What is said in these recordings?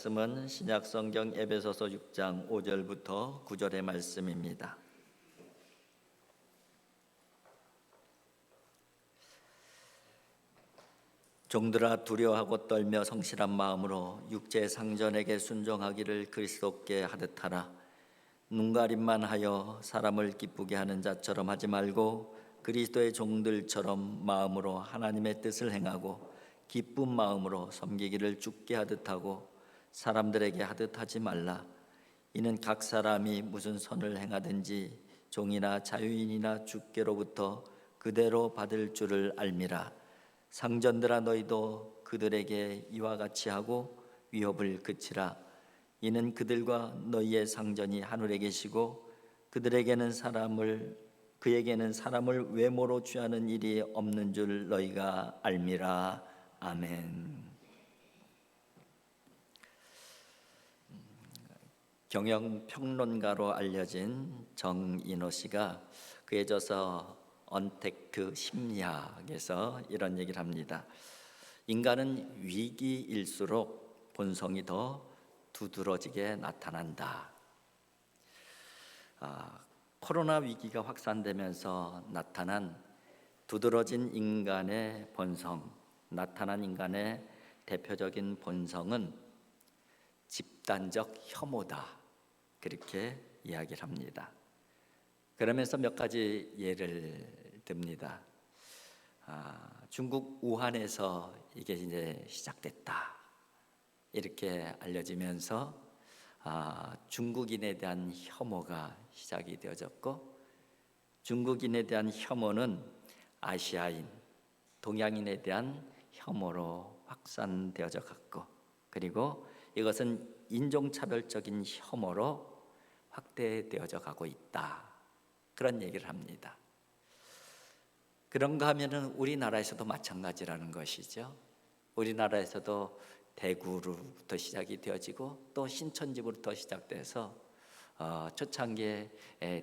말씀은 신약성경 에베소서 6장 5절부터 9절의 말씀입니다. 종들아 두려워하고 떨며 성실한 마음으로 육체의 상전에게 순종하기를 그리스도께 하듯 하라. 눈가림만 하여 사람을 기쁘게 하는 자처럼 하지 말고 그리스도의 종들처럼 마음으로 하나님의 뜻을 행하고 기쁜 마음으로 섬기기를 주께 하듯 하고 사람들에게 하듯 하지 말라. 이는 각 사람이 무슨 선을 행하든지 종이나 자유인이나 주께로부터 그대로 받을 줄을 알미라. 상전들아 너희도 그들에게 이와 같이 하고 위협을 그치라. 이는 그들과 너희의 상전이 하늘에 계시고 그에게는 사람을 외모로 취하는 일이 없는 줄 너희가 알미라. 아멘. 경영평론가로 알려진 정인호 씨가 그의 저서 언택트 심리학에서 이런 얘기를 합니다. 인간은 위기일수록 본성이 더 두드러지게 나타난다. 코로나 위기가 확산되면서 나타난 두드러진 인간의 본성, 나타난 인간의 대표적인 본성은 집단적 혐오다. 그렇게 이야기를 합니다. 그러면서 몇 가지 예를 듭니다. 중국 우한에서 이게 이제 시작됐다. 이렇게 알려지면서 중국인에 대한 혐오가 시작이 되어졌고, 중국인에 대한 혐오는 아시아인, 동양인에 대한 혐오로 확산되어져 갔고, 그리고 이것은 인종차별적인 혐오로 확대되어져 가고 있다. 그런 얘기를 합니다. 그런가 하면은 우리나라에서도 마찬가지라는 것이죠. 우리나라에서도 대구로부터 시작이 되어지고 또 신천지부터 시작돼서 초창기에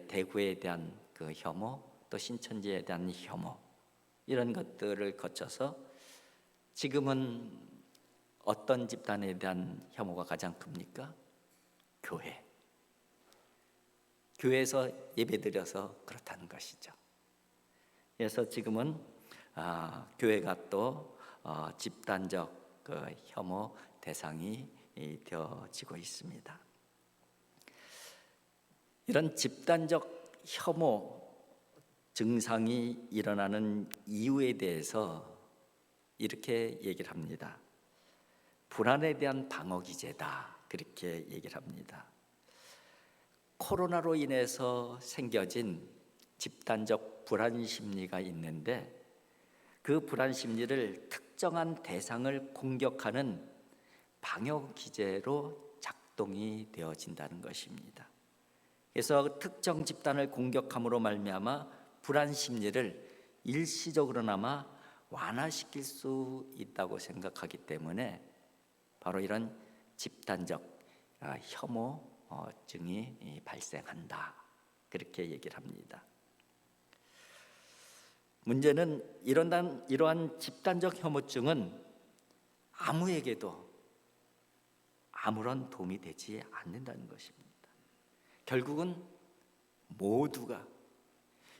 대구에 대한 그 혐오, 또 신천지에 대한 혐오, 이런 것들을 거쳐서 지금은 어떤 집단에 대한 혐오가 가장 큽니까? 교회. 교회에서 예배드려서 그렇다는 것이죠. 그래서 지금은 교회가 또 집단적 그 혐오 대상이 되어지고 있습니다. 이런 집단적 혐오 증상이 일어나는 이유에 대해서 이렇게 얘기를 합니다. 불안에 대한 방어 기제다. 그렇게 얘기를 합니다. 코로나로 인해서 생겨진 집단적 불안 심리가 있는데, 그 불안 심리를 특정한 대상을 공격하는 방어 기제로 작동이 되어진다는 것입니다. 그래서 특정 집단을 공격함으로 말미암아 불안 심리를 일시적으로나마 완화시킬 수 있다고 생각하기 때문에 바로 이런 집단적 혐오증이 발생한다. 그렇게 얘기를 합니다. 문제는 이러한 집단적 혐오증은 아무에게도 아무런 도움이 되지 않는다는 것입니다. 결국은 모두가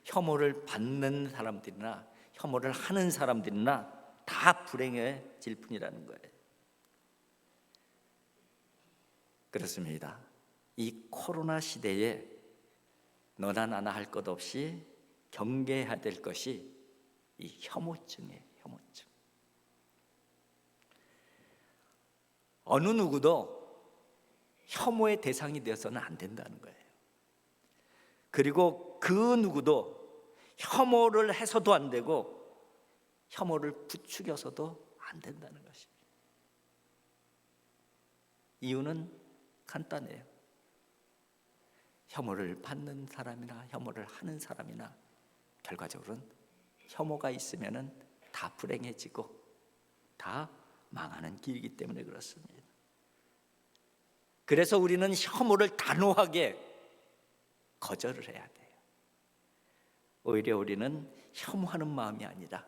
혐오를 받는 사람들이나 혐오를 하는 사람들이나 다 불행해질 뿐이라는 거예요. 그렇습니다. 이 코로나 시대에 너나 나나 할 것 없이 경계해야 될 것이 이 혐오증이에요. 혐오증. 어느 누구도 혐오의 대상이 되어서는 안 된다는 거예요. 그리고 그 누구도 혐오를 해서도 안 되고 혐오를 부추겨서도 안 된다는 것입니다. 이유는 간단해요. 혐오를 받는 사람이나 혐오를 하는 사람이나 결과적으로는 혐오가 있으면은 다 불행해지고 다 망하는 길이기 때문에 그렇습니다. 그래서 우리는 혐오를 단호하게 거절을 해야 돼요. 오히려 우리는 혐오하는 마음이 아니라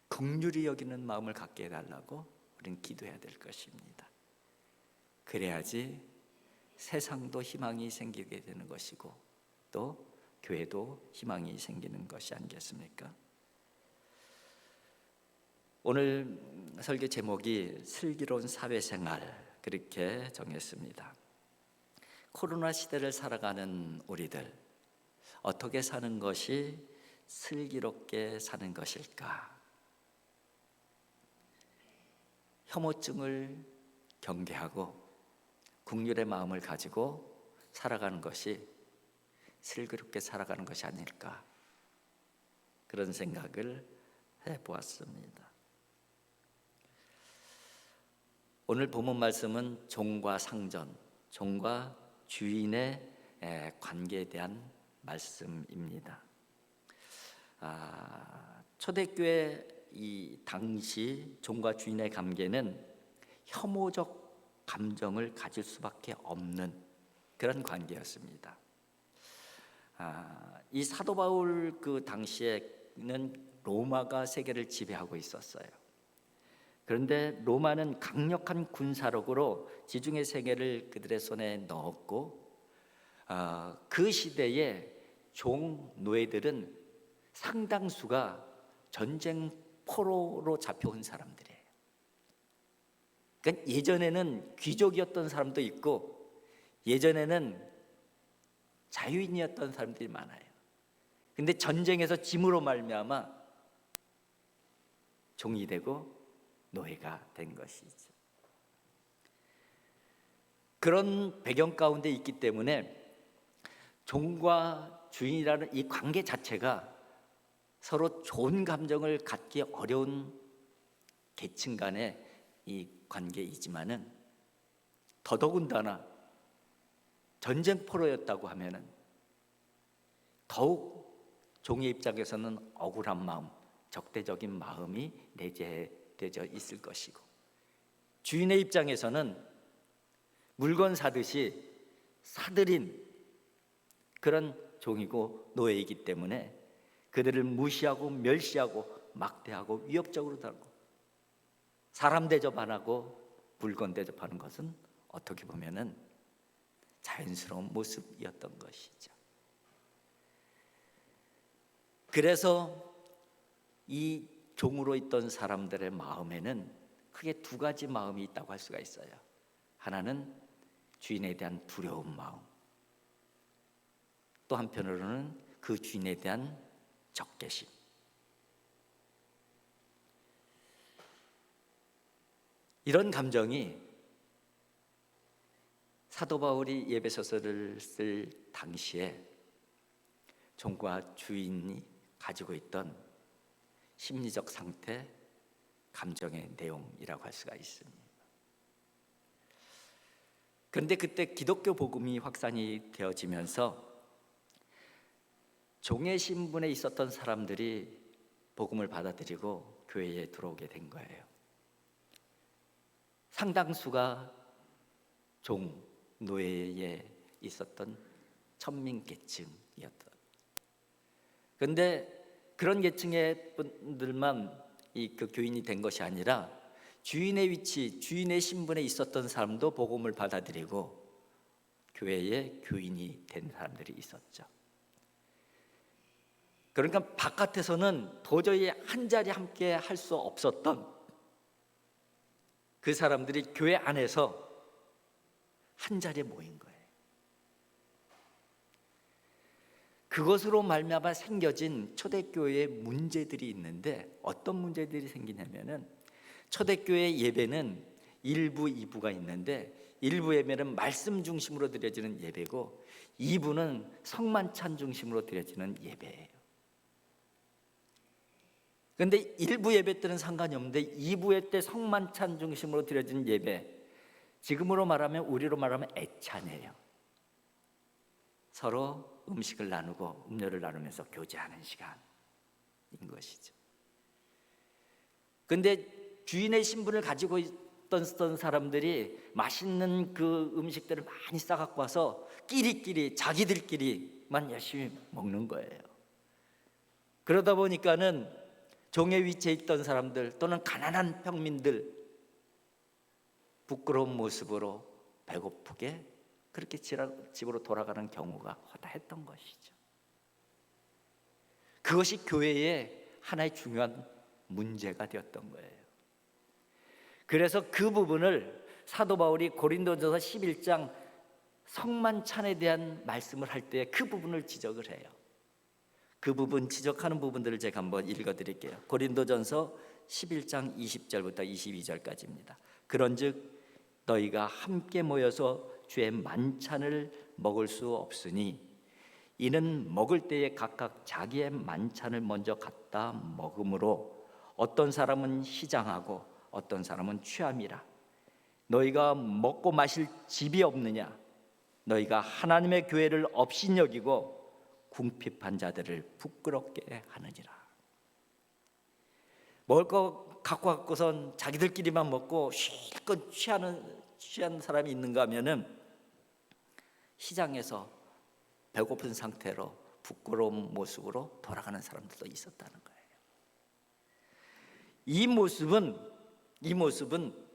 긍휼히 여기는 마음을 갖게 해달라고 우리는 기도해야 될 것입니다. 그래야지 세상도 희망이 생기게 되는 것이고 또 교회도 희망이 생기는 것이 아니겠습니까? 오늘 설교 제목이 슬기로운 사회생활 그렇게 정했습니다. 코로나 시대를 살아가는 우리들, 어떻게 사는 것이 슬기롭게 사는 것일까? 혐오증을 경계하고 긍휼의 마음을 가지고 살아가는 것이 슬기롭게 살아가는 것이 아닐까, 그런 생각을 해보았습니다. 오늘 본문 말씀은 종과 상전, 종과 주인의 관계에 대한 말씀입니다. 초대교회 이 당시 종과 주인의 관계는 혐오적 감정을 가질 수밖에 없는 그런 관계였습니다. 이 사도 바울 그 당시에는 로마가 세계를 지배하고 있었어요. 그런데 로마는 강력한 군사력으로 지중해 세계를 그들의 손에 넣었고, 그 시대에 종 노예들은 상당수가 전쟁 포로로 잡혀온 사람들이에요. 그러니까 예전에는 귀족이었던 사람도 있고 예전에는 자유인이었던 사람들이 많아요. 근데 전쟁에서 짐으로 말미암아 종이 되고 노예가 된 것이죠. 그런 배경 가운데 있기 때문에 종과 주인이라는 이 관계 자체가 서로 좋은 감정을 갖기 어려운 계층 간의 이 관계이지만은, 더더군다나 전쟁 포로였다고 하면은 더욱 종의 입장에서는 억울한 마음, 적대적인 마음이 내재되어 있을 것이고, 주인의 입장에서는 물건 사듯이 사들인 그런 종이고 노예이기 때문에 그들을 무시하고 멸시하고 막대하고 위협적으로 다루고 사람 대접하고 물건 대접하는 것은 어떻게 보면은 자연스러운 모습이었던 것이죠. 그래서 이 종으로 있던 사람들의 마음에는 크게 두 가지 마음이 있다고 할 수가 있어요. 하나는 주인에 대한 두려운 마음, 또 한편으로는 그 주인에 대한 적개심. 이런 감정이 사도 바울이 에베소서를 쓸 당시에 종과 주인이 가지고 있던 심리적 상태, 감정의 내용이라고 할 수가 있습니다. 그런데 그때 기독교 복음이 확산이 되어지면서 종의 신분에 있었던 사람들이 복음을 받아들이고 교회에 들어오게 된 거예요. 상당수가 종, 노예에 있었던 천민계층이었다. 그런데 그런 계층의 분들만 그 교인이 된 것이 아니라 주인의 위치, 주인의 신분에 있었던 사람도 복음을 받아들이고 교회의 교인이 된 사람들이 있었죠. 그러니까 바깥에서는 도저히 한 자리 함께 할 수 없었던 그 사람들이 교회 안에서 한 자리에 모인 거예요. 그것으로 말미암아 생겨진 초대교회의 문제들이 있는데, 어떤 문제들이 생기냐면은 초대교회 예배는 1부, 2부가 있는데 1부 예배는 말씀 중심으로 드려지는 예배고 2부는 성만찬 중심으로 드려지는 예배예요. 그런데 1부 예배 때는 상관이 없는데 2부 예배 때 성만찬 중심으로 드려진 예배, 지금으로 말하면, 우리로 말하면 애찬이에요. 서로 음식을 나누고 음료를 나누면서 교제하는 시간인 것이죠. 그런데 주인의 신분을 가지고 있던 사람들이 맛있는 그 음식들을 많이 싸갖고 와서 끼리끼리 자기들끼리만 열심히 먹는 거예요. 그러다 보니까는 종의 위치에 있던 사람들 또는 가난한 평민들 부끄러운 모습으로 배고프게 그렇게 집으로 돌아가는 경우가 허다했던 것이죠. 그것이 교회의 하나의 중요한 문제가 되었던 거예요. 그래서 그 부분을 사도 바울이 고린도전서 11장 성만찬에 대한 말씀을 할 때 그 부분을 지적을 해요. 그 부분 지적하는 부분들을 제가 한번 읽어드릴게요. 고린도전서 11장 20절부터 22절까지입니다. 그런즉 너희가 함께 모여서 주의 만찬을 먹을 수 없으니 이는 먹을 때에 각각 자기의 만찬을 먼저 갖다 먹음으로 어떤 사람은 시장하고 어떤 사람은 취함이라. 너희가 먹고 마실 집이 없느냐? 너희가 하나님의 교회를 업신여기고 궁핍한 자들을 부끄럽게 하느니라. 먹을 거 갖고 갖고선 자기들끼리만 먹고 실컷 취하는 사람이 있는가 하면은 시장에서 배고픈 상태로 부끄러운 모습으로 돌아가는 사람들도 있었다는 거예요. 이 모습은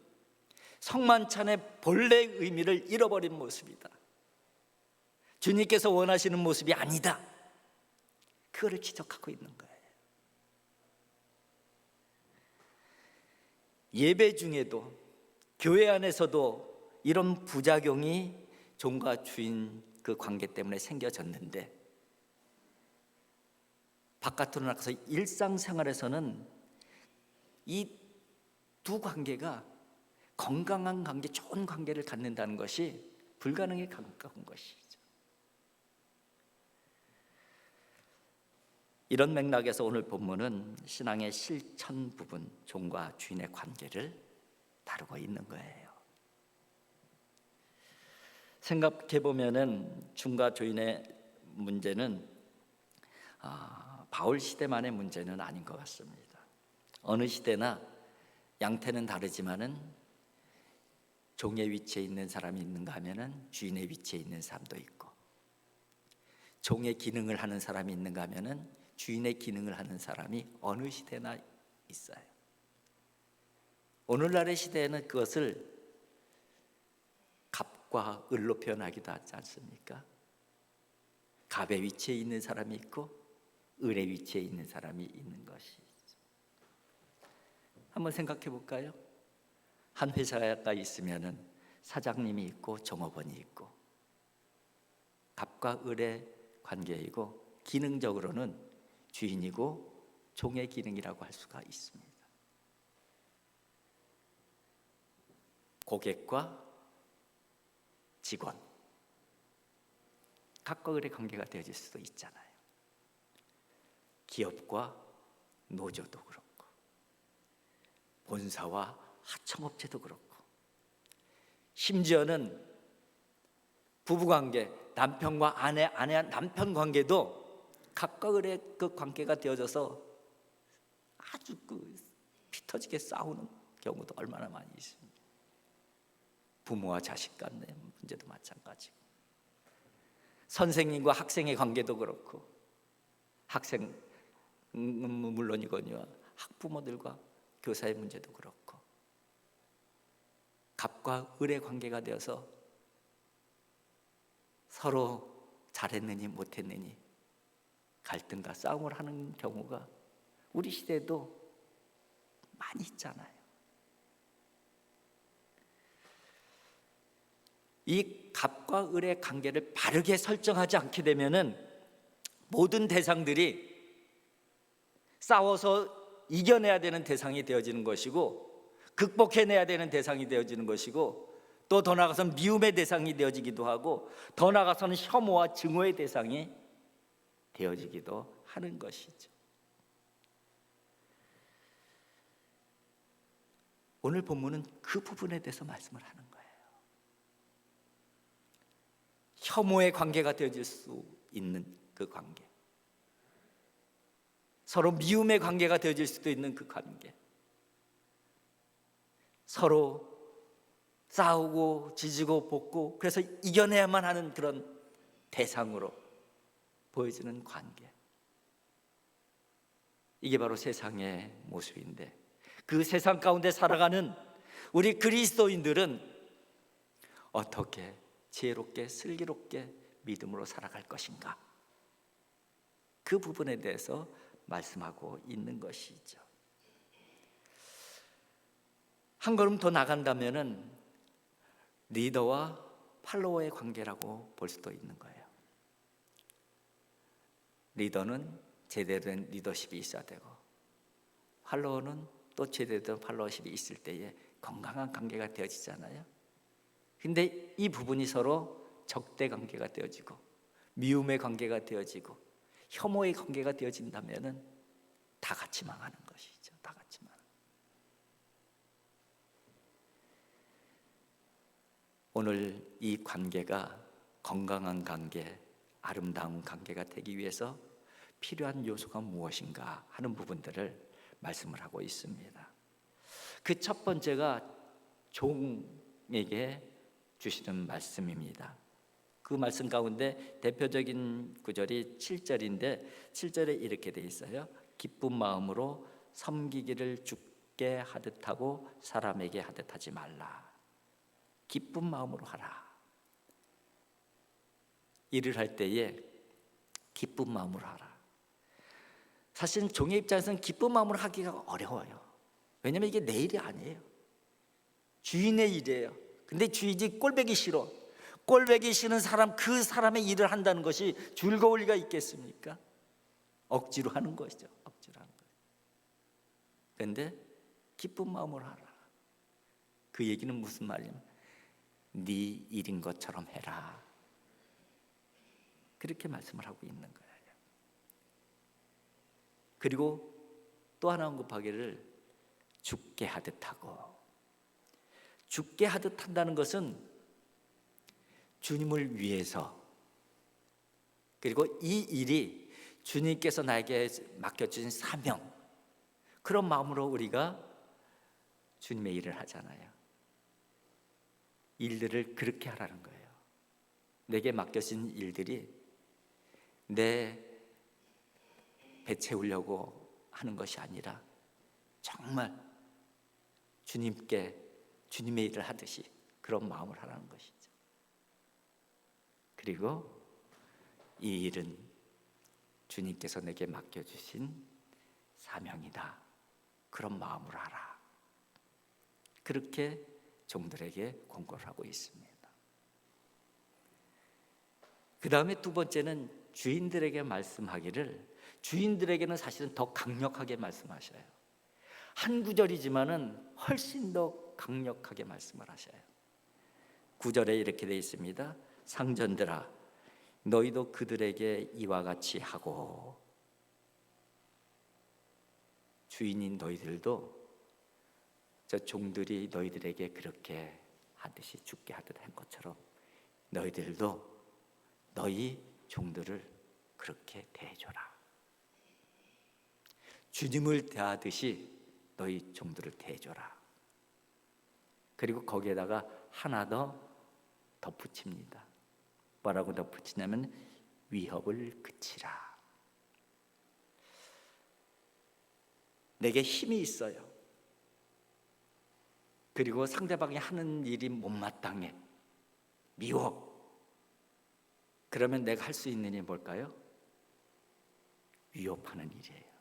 성만찬의 본래의 의미를 잃어버린 모습이다. 주님께서 원하시는 모습이 아니다. 그거를 지적하고 있는 거예요. 예배 중에도 교회 안에서도 이런 부작용이 종과 주인 그 관계 때문에 생겨졌는데, 바깥으로 나가서 일상생활에서는 이 두 관계가 건강한 관계, 좋은 관계를 갖는다는 것이 불가능에 가까운 것이죠. 이런 맥락에서 오늘 본문은 신앙의 실천 부분, 종과 주인의 관계를 다루고 있는 거예요. 생각해 보면은 종과 주인의 문제는 바울 시대만의 문제는 아닌 것 같습니다. 어느 시대나 양태는 다르지만은 종의 위치에 있는 사람이 있는가 하면은 주인의 위치에 있는 사람도 있고, 종의 기능을 하는 사람이 있는가 하면은 주인의 기능을 하는 사람이 어느 시대나 있어요. 오늘날의 시대에는 그것을 갑과 을로 표현하기도 하지 않습니까? 갑의 위치에 있는 사람이 있고 을의 위치에 있는 사람이 있는 것이죠. 한번 생각해 볼까요? 한 회사가 있으면은 사장님이 있고 종업원이 있고, 갑과 을의 관계이고 기능적으로는 주인이고 종의 기능이라고 할 수가 있습니다. 고객과 직원, 갑과 을의 관계가 되어질 수도 있잖아요. 기업과 노조도 그렇고, 본사와 하청업체도 그렇고, 심지어는 부부관계, 남편과 아내, 아내와 남편 관계도 갑과 을의 그 관계가 되어져서 아주 피 터지게 싸우는 경우도 얼마나 많이 있습니다. 부모와 자식 간의 문제도 마찬가지고, 선생님과 학생의 관계도 그렇고, 학생 물론이거니와 학부모들과 교사의 문제도 그렇고, 갑과 을의 관계가 되어서 서로 잘했느니 못했느니 갈등과 싸움을 하는 경우가 우리 시대에도 많이 있잖아요. 이 갑과 을의 관계를 바르게 설정하지 않게 되면은 모든 대상들이 싸워서 이겨내야 되는 대상이 되어지는 것이고, 극복해내야 되는 대상이 되어지는 것이고, 또 더 나아가서는 미움의 대상이 되어지기도 하고, 더 나아가서는 혐오와 증오의 대상이 되어지기도 하는 것이죠. 오늘 본문은 그 부분에 대해서 말씀을 하는 거예요. 혐오의 관계가 되어질 수 있는 그 관계, 서로 미움의 관계가 되어질 수도 있는 그 관계, 서로 싸우고 지지고 볶고 그래서 이겨내야만 하는 그런 대상으로 보여지는 관계, 이게 바로 세상의 모습인데, 그 세상 가운데 살아가는 우리 그리스도인들은 어떻게 지혜롭게 슬기롭게 믿음으로 살아갈 것인가? 그 부분에 대해서 말씀하고 있는 것이죠. 한 걸음 더 나간다면은 리더와 팔로워의 관계라고 볼 수도 있는 거예요. 리더는 제대로 된 리더십이 있어야 되고, 팔로워는 또 제대로 된 팔로워십이 있을 때에 건강한 관계가 되어지잖아요. 근데 이 부분이 서로 적대 관계가 되어지고, 미움의 관계가 되어지고, 혐오의 관계가 되어진다면은 다 같이 망하는 것이죠. 다 같이 망하는. 오늘 이 관계가 건강한 관계, 아름다운 관계가 되기 위해서 필요한 요소가 무엇인가 하는 부분들을 말씀을 하고 있습니다. 그 첫 번째가 종에게 주시는 말씀입니다. 그 말씀 가운데 대표적인 구절이 7절인데 7절에 이렇게 돼 있어요. 기쁜 마음으로 섬기기를 주께 하듯 하고 사람에게 하듯 하지 말라. 기쁜 마음으로 하라. 일을 할 때에 기쁜 마음으로 하라. 사실은 종의 입장에서는 기쁜 마음으로 하기가 어려워요. 왜냐하면 이게 내 일이 아니에요. 주인의 일이에요. 근데 주인이 꼴보기 싫어. 꼴보기 싫은 사람, 그 사람의 일을 한다는 것이 즐거울 리가 있겠습니까? 억지로 하는 것이죠. 억지로 하는 거예요. 그런데 기쁜 마음으로 하라. 그 얘기는 무슨 말이냐면 네 일인 것처럼 해라. 그렇게 말씀을 하고 있는 거예요. 그리고 또 하나 언급하기를 죽게 하듯 하고, 죽게 하듯 한다는 것은 주님을 위해서, 그리고 이 일이 주님께서 나에게 맡겨주신 사명, 그런 마음으로 우리가 주님의 일을 하잖아요. 일들을 그렇게 하라는 거예요. 내게 맡겨진 일들이 내 배 채우려고 하는 것이 아니라 정말 주님께 주님의 일을 하듯이 그런 마음을 하라는 것이죠. 그리고 이 일은 주님께서 내게 맡겨주신 사명이다. 그런 마음으로 하라. 그렇게 종들에게 권고를 하고 있습니다. 그 다음에 두 번째는 주인들에게 말씀하기를, 주인들에게는 사실은 더 강력하게 말씀하셔요. 한 구절이지만은 훨씬 더 강력하게 말씀을 하셔요. 9절에 이렇게 되어 있습니다. 상전들아, 너희도 그들에게 이와 같이 하고. 주인인 너희들도 저 종들이 너희들에게 그렇게 하듯이 죽게 하듯 한 것처럼 너희들도 너희 종들을 그렇게 대해줘라. 주님을 대하듯이 너희 종들을 대해줘라. 그리고 거기에다가 하나 더 덧붙입니다. 뭐라고 덧붙이냐면 위협을 그치라. 내게 힘이 있어요. 그리고 상대방이 하는 일이 못마땅해, 미워. 그러면 내가 할 수 있는 일이 뭘까요? 위협하는 일이에요.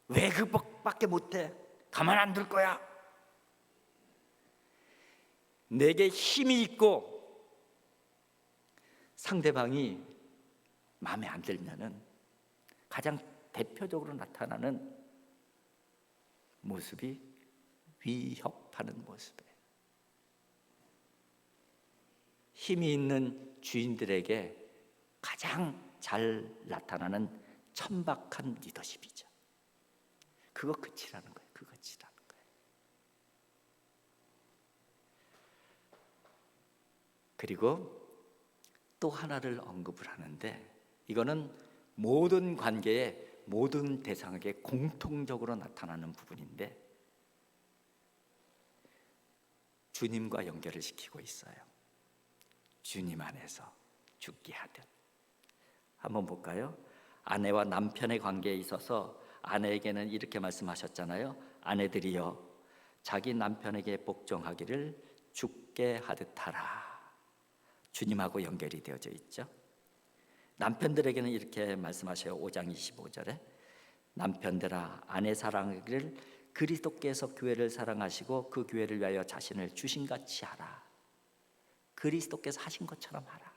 왜 그것밖에 못해? 가만 안 둘 거야. 내게 힘이 있고 상대방이 마음에 안 들면은 가장 대표적으로 나타나는 모습이 위협하는 모습이에요. 힘이 있는 주인들에게 가장 잘 나타나는 천박한 리더십이죠. 그거 그치라는 거예요. 그거 그치라는 거예요. 그리고 또 하나를 언급을 하는데, 이거는 모든 관계에 모든 대상에게 공통적으로 나타나는 부분인데 주님과 연결을 시키고 있어요. 주님 안에서 죽게 하듯. 한번 볼까요? 아내와 남편의 관계에 있어서 아내에게는 이렇게 말씀하셨잖아요. 아내들이여, 자기 남편에게 복종하기를 죽게 하듯하라. 주님하고 연결이 되어져 있죠. 남편들에게는 이렇게 말씀하셔요. 5장 25절에 남편들아 아내 사랑하기를 그리스도께서 교회를 사랑하시고 그 교회를 위하여 자신을 주신같이 하라. 그리스도께서 하신 것처럼 하라.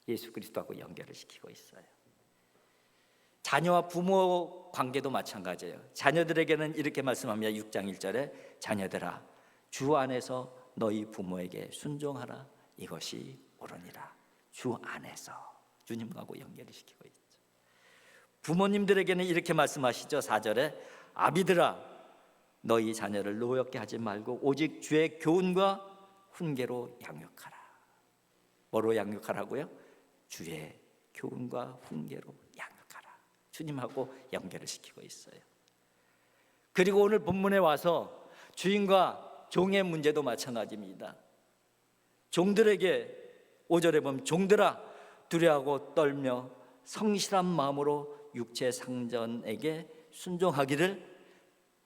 예수 그리스도하고 연결을 시키고 있어요. 자녀와 부모 관계도 마찬가지예요. 자녀들에게는 이렇게 말씀합니다. 6장 1절에 자녀들아 주 안에서 너희 부모에게 순종하라. 이것이 옳으니라. 주 안에서 주님하고 연결을 시키고 있죠. 부모님들에게는 이렇게 말씀하시죠. 4절에 아비들아 너희 자녀를 노엽게 하지 말고 오직 주의 교훈과 훈계로 양육하라. 뭐로 양육하라고요? 주의 교훈과 훈계로 양육하라. 주님하고 연결을 시키고 있어요. 그리고 오늘 본문에 와서 주인과 종의 문제도 마찬가지입니다. 종들에게 5절에 보면 종들아 두려워하고 떨며 성실한 마음으로 육체 상전에게 순종하기를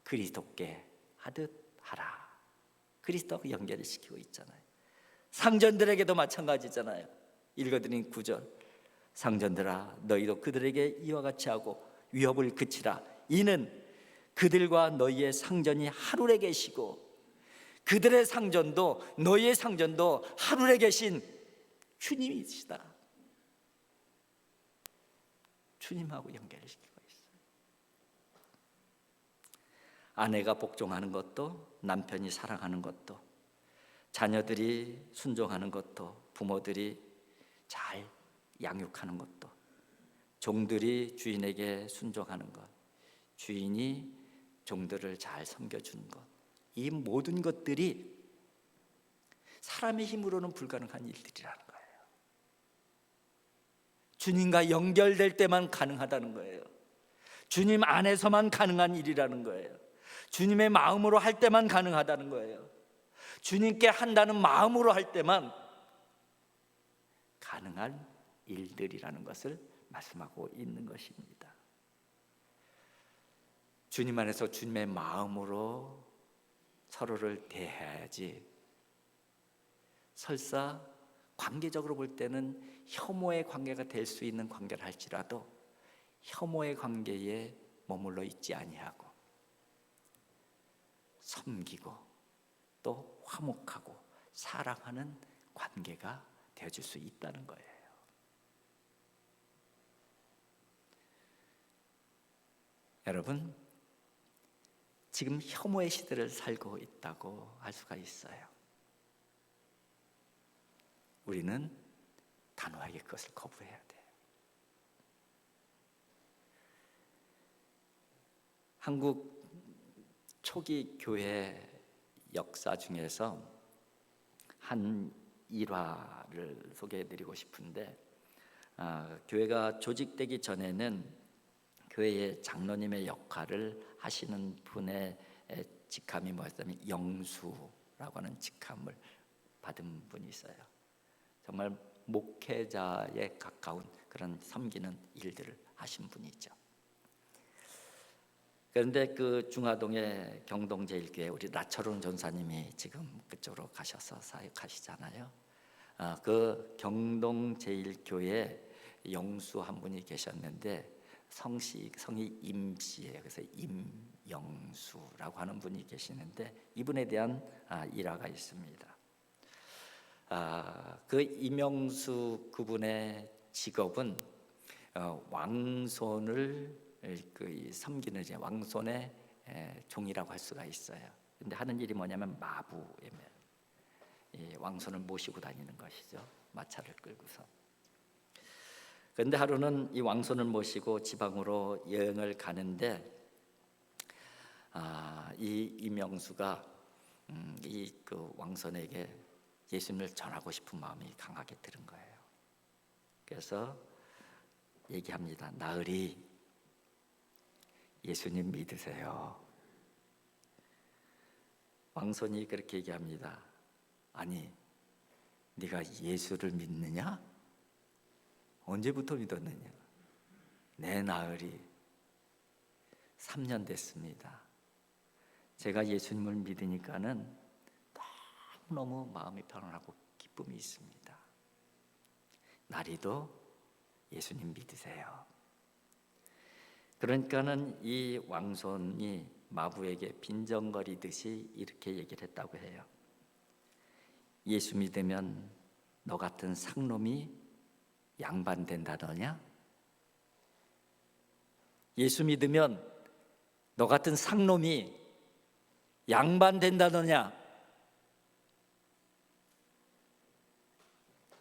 그리스도께 하듯 하라. 그리스도하고 연결을 시키고 있잖아요. 상전들에게도 마찬가지잖아요. 읽어드린 9절 상전들아 너희도 그들에게 이와 같이 하고 위협을 그치라. 이는 그들과 너희의 상전이 하늘에 계시고 그들의 상전도 너희의 상전도 하늘에 계신 주님이시다. 주님하고 연결을 시키고 있어요. 아내가 복종하는 것도 남편이 사랑하는 것도 자녀들이 순종하는 것도 부모들이 잘 양육하는 것도 종들이 주인에게 순종하는 것 주인이 종들을 잘 섬겨주는 것 이 모든 것들이 사람의 힘으로는 불가능한 일들이라는 거예요. 주님과 연결될 때만 가능하다는 거예요. 주님 안에서만 가능한 일이라는 거예요. 주님의 마음으로 할 때만 가능하다는 거예요. 주님께 한다는 마음으로 할 때만 가능한 일들이라는 것을 말씀하고 있는 것입니다. 주님 안에서 주님의 마음으로 서로를 대해야지 설사 관계적으로 볼 때는 혐오의 관계가 될 수 있는 관계를 할지라도 혐오의 관계에 머물러 있지 아니하고 섬기고 또 화목하고 사랑하는 관계가 되어질 수 있다는 거예요. 여러분, 지금 혐오의 시대를 살고 있다고 할 수가 있어요. 우리는 단호하게 그것을 거부해야 돼요. 한국 초기 교회 역사 중에서 한 일화를 소개해드리고 싶은데 교회가 조직되기 전에는 교회의 장로님의 역할을 하시는 분의 직함이 뭐였냐면 영수라고 하는 직함을 받은 분이 있어요. 정말 목회자에 가까운 그런 섬기는 일들을 하신 분이죠. 그런데 그 중화동의 경동제일교회 우리 나철훈 전사님이 지금 그쪽으로 가셔서 사역하시잖아요. 그 경동제일교회 영수 한 분이 계셨는데 성이 임씨예요. 그래서 임영수라고 하는 분이 계시는데 이분에 대한 일화가 있습니다. 그 임영수 그분의 직업은 왕손을 섬기는 왕손의 종이라고 할 수가 있어요. 근데 하는 일이 뭐냐면 마부이면 왕손을 모시고 다니는 것이죠. 마차를 끌고서. 그런데 하루는 이 왕손을 모시고 지방으로 여행을 가는데 이 임영수가 이 그 왕손에게 예수님을 전하고 싶은 마음이 강하게 들은 거예요. 그래서 얘기합니다. 나으리 예수님 믿으세요. 왕손이 그렇게 얘기합니다. 아니 네가 예수를 믿느냐? 언제부터 믿었느냐? 내 나으리 3년 됐습니다. 제가 예수님을 믿으니까는 너무 마음이 편안하고 기쁨이 있습니다. 나리도 예수님 믿으세요. 그러니까는 이 왕손이 마부에게 빈정거리듯이 이렇게 얘기를 했다고 해요. 예수 믿으면 너 같은 상놈이 양반된다더냐? 예수 믿으면 너 같은 상놈이 양반된다더냐?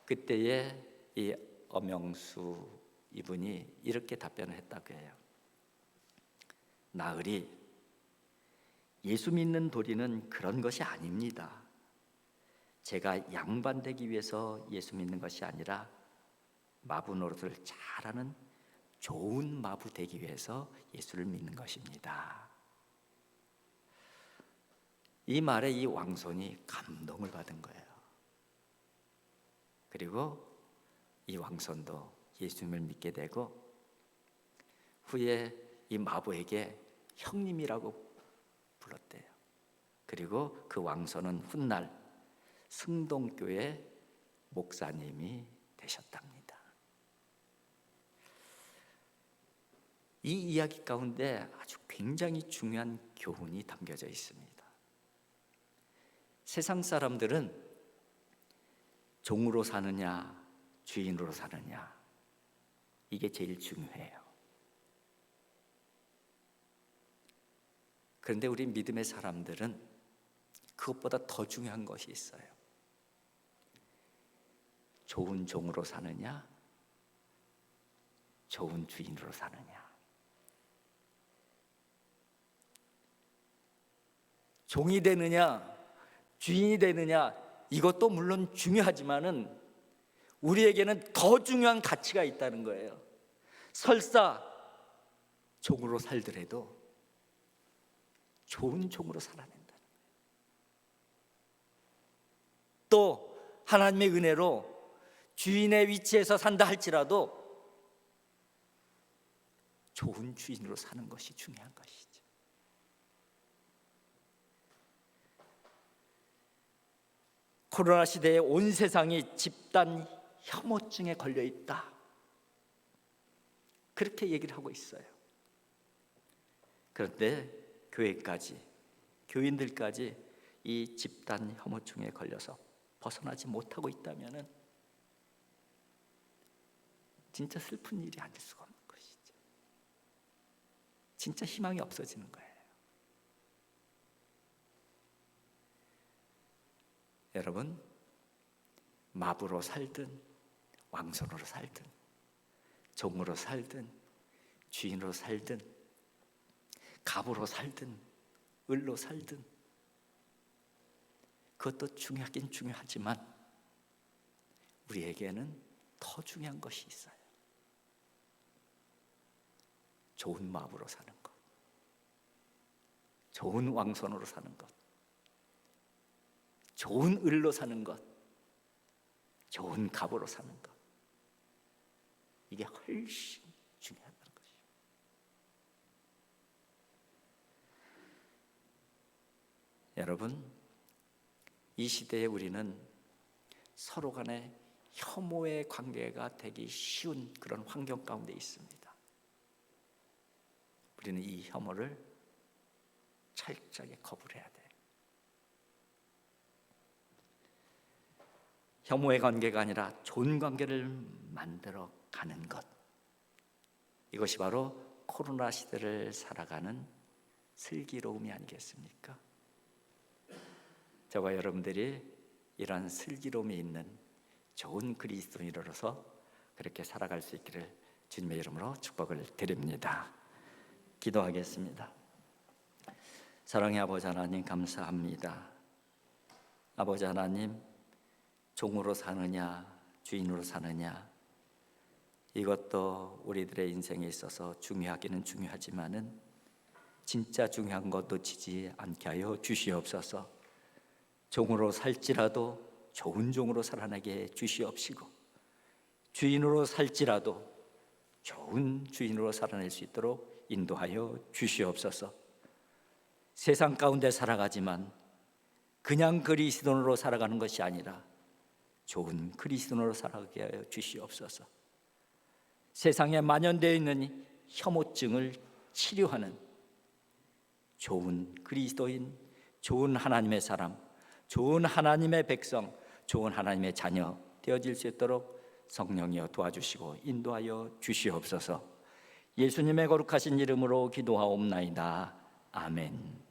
그때에 이 엄영수 이분이 이렇게 답변을 했다고 해요. 나으리, 예수 믿는 도리는 그런 것이 아닙니다. 제가 양반되기 위해서 예수 믿는 것이 아니라 마부 노릇을 잘하는 좋은 마부 되기 위해서 예수를 믿는 것입니다. 이 말에 이 왕손이 감동을 받은 거예요. 그리고 이 왕손도 예수님을 믿게 되고 후에 이 마부에게 형님이라고 불렀대요. 그리고 그 왕손은 훗날 승동교회 목사님이 되셨답니다. 이 이야기 가운데 아주 굉장히 중요한 교훈이 담겨져 있습니다. 세상 사람들은 종으로 사느냐 주인으로 사느냐 이게 제일 중요해요. 그런데 우리 믿음의 사람들은 그것보다 더 중요한 것이 있어요. 좋은 종으로 사느냐 좋은 주인으로 사느냐. 종이 되느냐 주인이 되느냐 이것도 물론 중요하지만은 우리에게는 더 중요한 가치가 있다는 거예요. 설사 종으로 살더라도 좋은 종으로 살아야 된다는 거예요. 또 하나님의 은혜로 주인의 위치에서 산다 할지라도 좋은 주인으로 사는 것이 중요한 것이죠. 코로나 시대에 온 세상이 집단 혐오증에 걸려 있다. 그렇게 얘기를 하고 있어요. 그런데 교회까지, 교인들까지 이 집단 혐오증에 걸려서 벗어나지 못하고 있다면은 진짜 슬픈 일이 아닐 수가 없는 것이죠. 진짜 희망이 없어지는 거예요. 여러분, 마부로 살든 왕손으로 살든 종으로 살든 주인으로 살든 갑으로 살든 을로 살든 그것도 중요하긴 중요하지만 우리에게는 더 중요한 것이 있어요. 좋은 마부로 사는 것, 좋은 왕손으로 사는 것, 좋은 을로 사는 것, 좋은 갑으로 사는 것, 이게 훨씬 중요하다는 것이죠. 여러분, 이 시대에 우리는 서로 간에 혐오의 관계가 되기 쉬운 그런 환경 가운데 있습니다. 우리는 이 혐오를 철저하게 거부를 해야 돼요. 혐오의 관계가 아니라 좋은 관계를 만들어 가는 것, 이것이 바로 코로나 시대를 살아가는 슬기로움이 아니겠습니까? 저와 여러분들이 이러한 슬기로움이 있는 좋은 그리스도인으로서 그렇게 살아갈 수 있기를 주님의 이름으로 축복을 드립니다. 기도하겠습니다. 사랑의 아버지 하나님, 감사합니다. 아버지 하나님, 종으로 사느냐 주인으로 사느냐 이것도 우리들의 인생에 있어서 중요하기는 중요하지만은 진짜 중요한 것 놓치지 않게 하여 주시옵소서. 종으로 살지라도 좋은 종으로 살아나게 주시옵시고 주인으로 살지라도 좋은 주인으로 살아낼 수 있도록 인도하여 주시옵소서. 세상 가운데 살아가지만 그냥 그리스도인으로 살아가는 것이 아니라 좋은 그리스도인으로 살아가게 하여 주시옵소서. 세상에 만연되어 있는 혐오증을 치료하는 좋은 그리스도인, 좋은 하나님의 사람, 좋은 하나님의 백성, 좋은 하나님의 자녀 되어질 수 있도록 성령이여 도와주시고 인도하여 주시옵소서. 예수님의 거룩하신 이름으로 기도하옵나이다. 아멘.